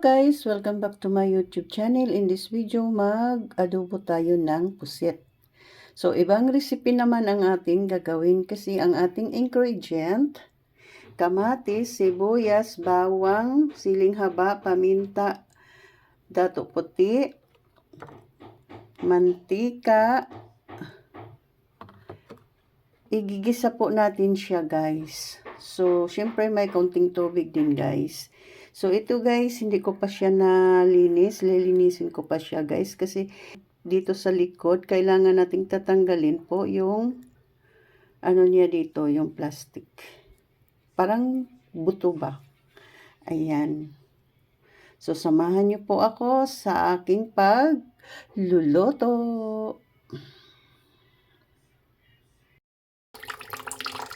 guys! Welcome back to my YouTube channel. In this video, mag-adobo tayo ng pusit. So, ibang recipe naman ang ating gagawin kasi ang ating ingredient, kamatis, sibuyas, bawang, siling haba, paminta, dato puti, mantika. Igigisa po natin siya guys. So, syempre may konting tubig din guys. So, ito guys, hindi ko pa siya nalinis. Lilinisin ko pa siya guys. Kasi dito sa likod, kailangan nating tatanggalin po yung ano niya dito, yung plastic. Parang buto ba? Ayan. So, samahan niyo po ako sa aking pagluluto.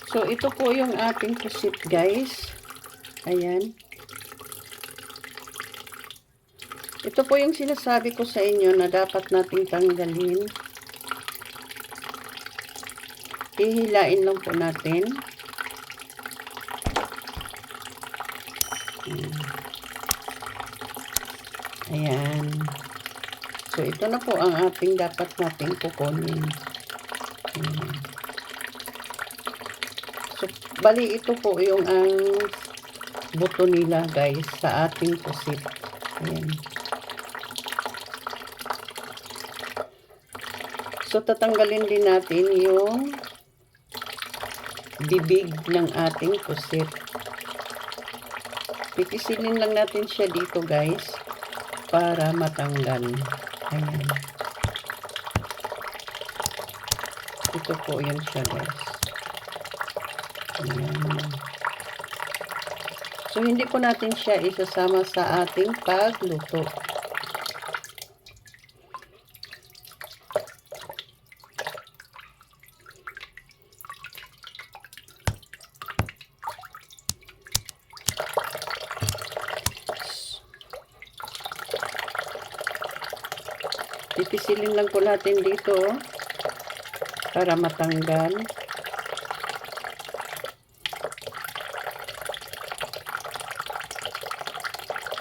So, ito po yung ating pusit guys. Ayan. Ito po yung sinasabi ko sa inyo na dapat nating tanggalin. Hihilain lang po natin. Ayan. So, ito na po ang ating dapat nating kukunin. Ayan. So, bali ito po yung ang buto nila guys sa ating pusit. Ayan. So, tatanggalin din natin yung bibig ng ating pusit. Pipisilin lang natin siya dito guys para matanggal. Ayan. Ito po yan siya guys. Ayan. So, hindi po natin siya isasama sa ating pagluto. Pipisilin lang po natin dito para matanggal.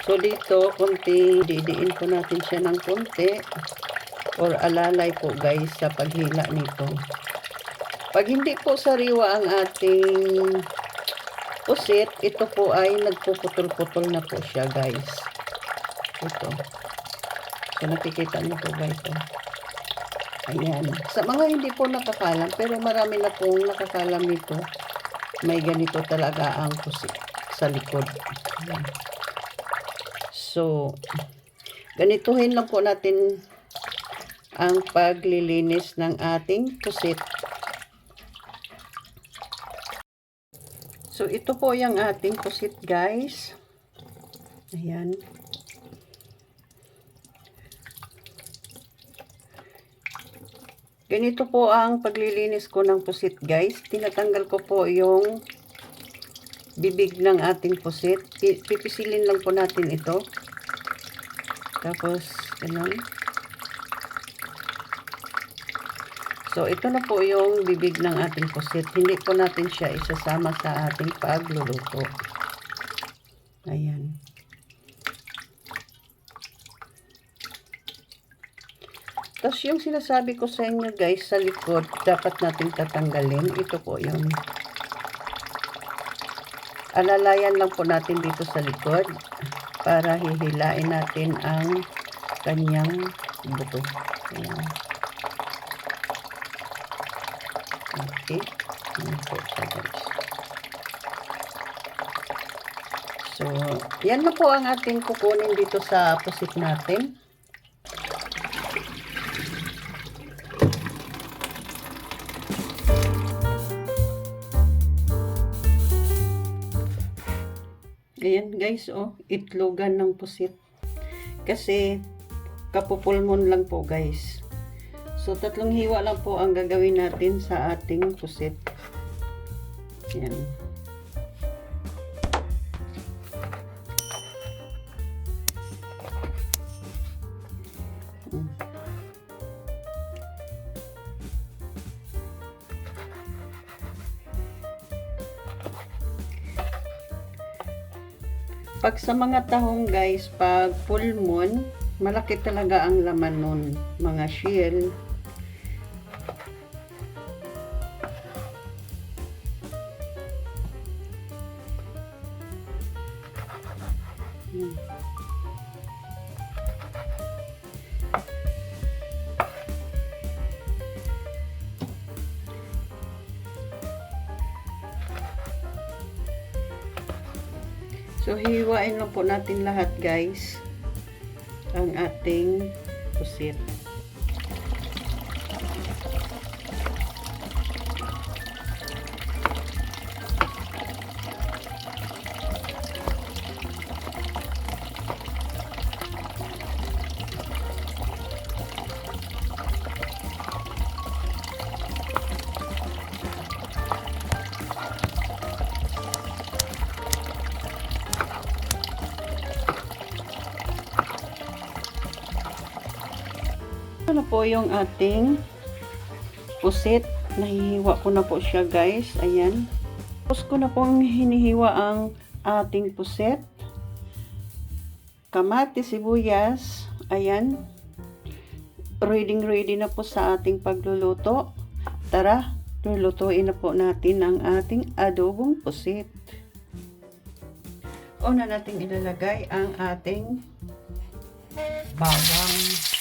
So, dito, konti, didiin po natin siya ng konti or alalay po guys sa paghila nito. Pag hindi po sariwa ang ating pusit, ito po ay nagpuputol-putol na po siya guys. Ito. So, nakikita niyo po guys. Ayan. Sa mga hindi po nakakalam, pero marami na pong nakakalam nito. May ganito talaga ang pusit sa likod. Ayan. So, ganituhin lang po natin ang paglilinis ng ating pusit. So, ito po yung ating pusit, guys. Ayan. Ganito po ang paglilinis ko ng pusit, guys. Tinatanggal ko po yung bibig ng ating pusit. Pipisilin lang po natin ito. Tapos, ganun. So, ito na po yung bibig ng ating pusit. Hindi po natin siya isasama sa ating pagluluto. Ayan. Tapos, yung sinasabi ko sa inyo guys, sa likod, dapat natin tatanggalin. Ito po yung alalayan lang po natin dito sa likod para hihilain natin ang kanyang buto. Ayan. Okay. Ayan po siya guys. So, yan na po ang ating kukunin dito sa pusit natin. Ayan guys, oh, itlogan ng pusit. Kasi, kapupulmon lang po guys. So, 3 hiwa lang po ang gagawin natin sa ating pusit. Ayan. Pag sa mga tahong guys, pag full moon, malaki talaga ang laman nun, mga shell. So, hiwain lang po natin lahat guys, ang ating pusit. Ano po yung ating pusit. Nahihiwa ko na po siya guys. Ayan. Tapos ko na pong hinihiwa ang ating pusit. Kamatis, sibuyas. Ayan. Ready na po sa ating pagluluto. Tara, lulutuin na po natin ang ating adobong pusit. Una natin ilalagay ang ating bawang.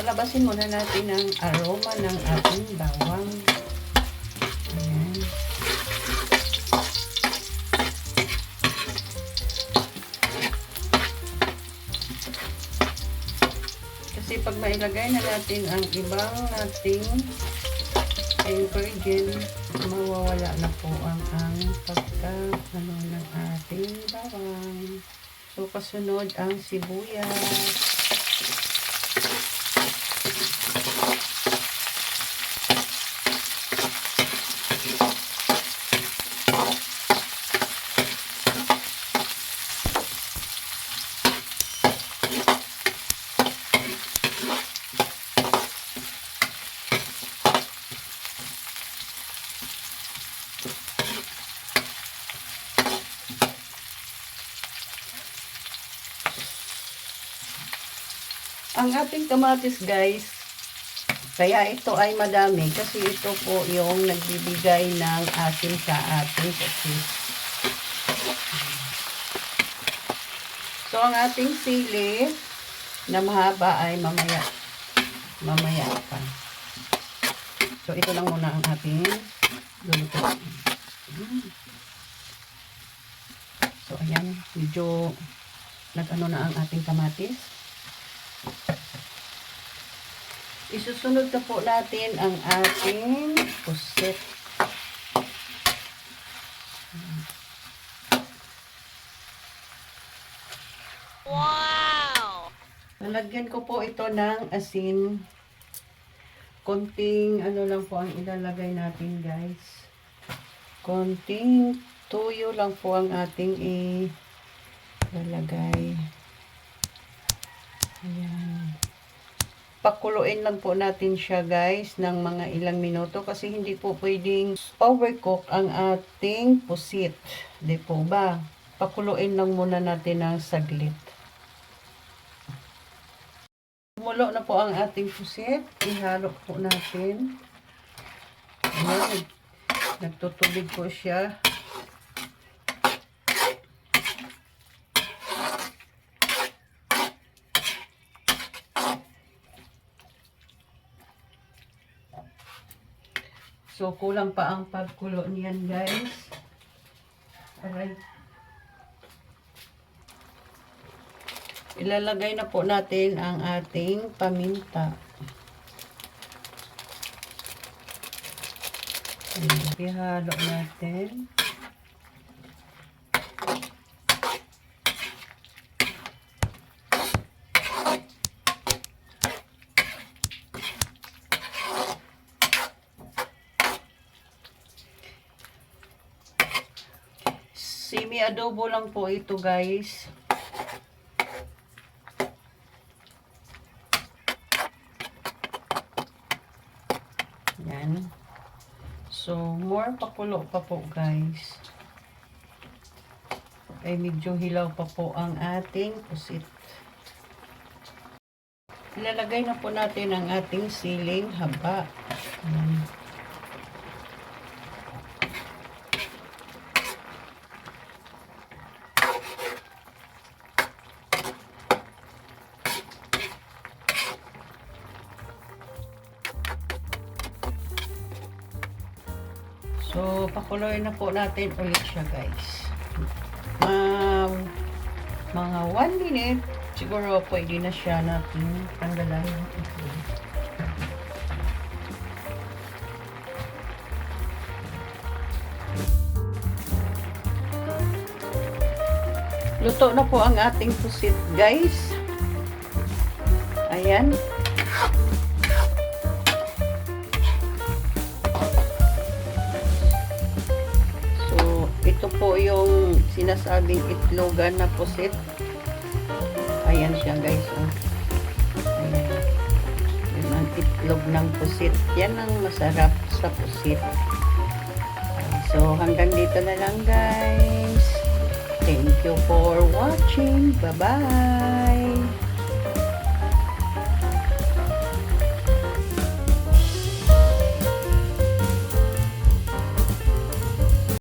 Palabasin muna natin ang aroma ng ating bawang. Ayan. Kasi pag mailagay na natin ang ibang nating ingredient, mawawala na po ang pagka-ano ng ating bawang. So, kasunod ang sibuyas. Ang ating kamatis guys, kaya ito ay madami kasi ito po yung nagbibigay ng asin sa ating pusit. So ang ating sili na mahaba ay mamaya pa. So ito lang muna ang ating lulutuin. So ayan, medyo nag-ano na ang ating kamatis. Isusunod na po natin ang ating pusit. Wow! Lalagyan ko po ito ng asin. Konting ano lang po ang ilalagay natin guys. Konting tuyo lang po ang ating ilalagay. Ayan. Pakuluin lang po natin siya guys ng mga ilang minuto kasi hindi po pwedeng overcook ang ating pusit. Di po ba? Pakuluin lang muna natin ng saglit. Kumulo na po ang ating pusit. Ihalo po natin. Ayan. Nagtutubig po siya. So, kulang pa ang pagkulo niyan, guys. Alright. Ilalagay na po natin ang ating paminta. Ihalo natin. I-adobo lang po ito, guys. Yan. So, more pakulo pa po, guys. Ay medyo hilaw pa po ang ating pusit. Ilalagay na po natin ang ating siling haba. Yan. So, pakuloyin na po natin ulit siya, guys. Mga 1 minute, siguro pwede na siya natin tanggalan. Luto na po ang ating pusit, guys. Ayan. Ito po yung sinasabing itlogan na pusit. Ayan siya, guys. Oh. Ayan. Yan ang itlog ng pusit. Yan ang masarap sa pusit. So, hanggang dito na lang, guys. Thank you for watching. Bye-bye.